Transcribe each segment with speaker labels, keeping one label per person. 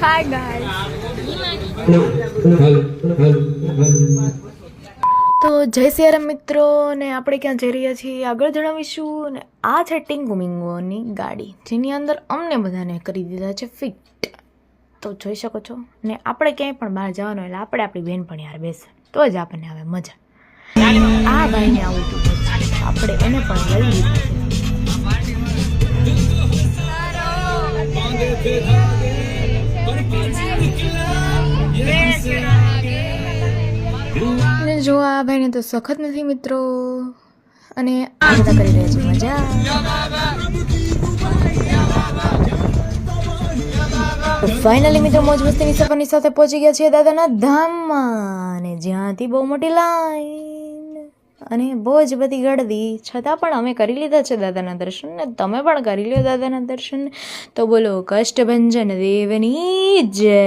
Speaker 1: Hi guys, તો જય સિયારામ મિત્રો ને આપણે ક્યાં જઈ રહ્યા છીએ આગળ જણાવીશું. ને આ છે ટીંગુ મિંગોની ગાડી, જેની અંદર અમને બધાને કરી દીધા છે ફિટ. તો જોઈ શકો છો ને, આપણે ક્યાંય પણ બહાર જવાનું એટલે આપણે આપણી બેનપણી યાર બેસે તો જ આપણને આવે મજા. આ ભાઈને આવું હતું, આપણે એને પણ લઈ લીધું છે. જો આ ભાઈને તો સખત નથી મિત્રો, અને આ બધા કરી રહ્યા છે મજા. ફાઇનલી મિત્રો મોજ મસ્તીની સફરની સાથે પહોંચી ગયા છીએ દાદાના ધામમાં, અને જ્યાંથી બહુ મોટી લાઈન અને બહુ જ બધી ગળદી, છતાં પણ અમે કરી લીધા છે દાદાના દર્શન. ને તમે પણ કરી લો દાદાના દર્શન. તો બોલો કષ્ટભંજન દેવની જય.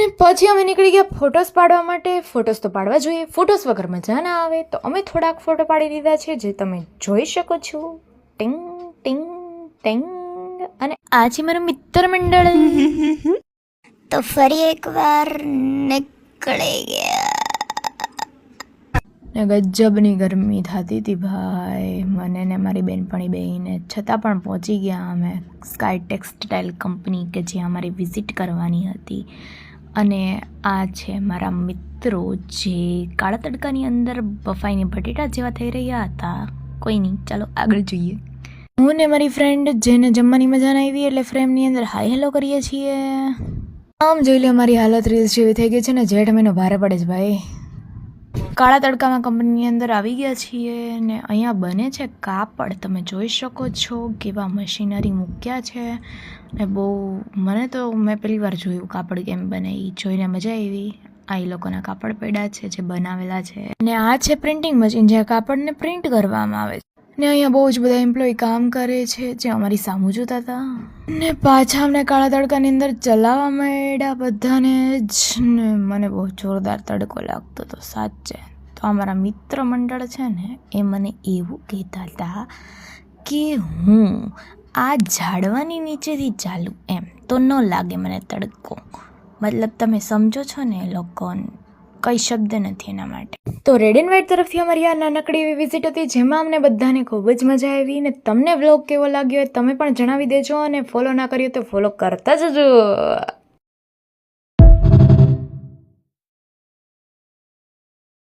Speaker 1: ને પછી અમે નીકળી ગયા ફોટોસ પાડવા માટે. ફોટોસ તો પાડવા જોઈએ, ફોટોસ વગર મજા ના આવે. તો અમે થોડાક ફોટો પાડી દીધા છે, જે તમે જોઈ શકો છો. ટિંગ ટિંગ ટિંગ. અને આ છે મારું મિત્ર મંડળ.
Speaker 2: તો ફરી એકવાર નીકળી ગયા.
Speaker 1: ગજબની ગરમી થતી હતી ભાઈ મને ને મારી બેનપણી બેહીને, છતાં પણ પહોંચી ગયા અમે સ્કાય ટેક્સટાઇલ કંપની, કે જ્યાં અમારી વિઝિટ કરવાની હતી. અને આ છે મારા મિત્રો, જે કાળા તડકાની અંદર બફાઈને બટેટા જેવા થઈ રહ્યા હતા. કોઈ નહીં, ચાલો આગળ જોઈએ. હું ને મારી ફ્રેન્ડ, જેને જમવાની મજા ના આવી, એટલે ફ્રેમની અંદર હાય હેલો કરીએ છીએ. આમ જોઈ લો અમારી હાલત રીલ્સ જેવી થઈ ગઈ છે ને. જેઠ મહિનો ભારે પડે છે ભાઈ. કાળા તડકામાં કંપનીની અંદર આવી ગયા છીએ ને અહીંયા બને છે કાપડ. તમે જોઈ શકો છો કેવા મશીનરી મૂક્યા છે. ને બહુ મેં પહેલી વાર જોયું કાપડ કેમ બને, એ જોઈને મજા આવી. આ એ લોકોના કાપડ પડ્યા છે જે બનાવેલા છે. ને આ છે પ્રિન્ટિંગ મશીન, જ્યાં કાપડને પ્રિન્ટ કરવામાં આવે છે. ને અહીંયા બહુ જ બધા એમ્પ્લોય કામ કરે છે, જે અમારી સામું જોતા હતા. ને પાછા અમને કાળા તડકાની અંદર ચલાવવા માંડ્યા બધાને જ. ને મને બહુ જોરદાર તડકો લાગતો હતો સાચે. તો અમારા મિત્ર મંડળ છે ને, એ મને એવું કહેતા હતા કે હું આ ઝાડવાની નીચેથી ચાલું એમ તો ન લાગે મને તડકો. મતલબ તમે સમજો છો ને એ લોકોને, કઈ શબ્દ નથી એના માટે. તો રેડ એન્ડ વ્હાઇટ તરફથી અમારી આ નાનકડી એવી વિઝિટ હતી, જેમાં અમને બધાને ખૂબ જ મજા આવી. ને તમને વ્લોગ કેવો લાગ્યો એ તમે પણ જણાવી દેજો, અને ફોલો ના કર્યો તો ફોલો કરતા જજો.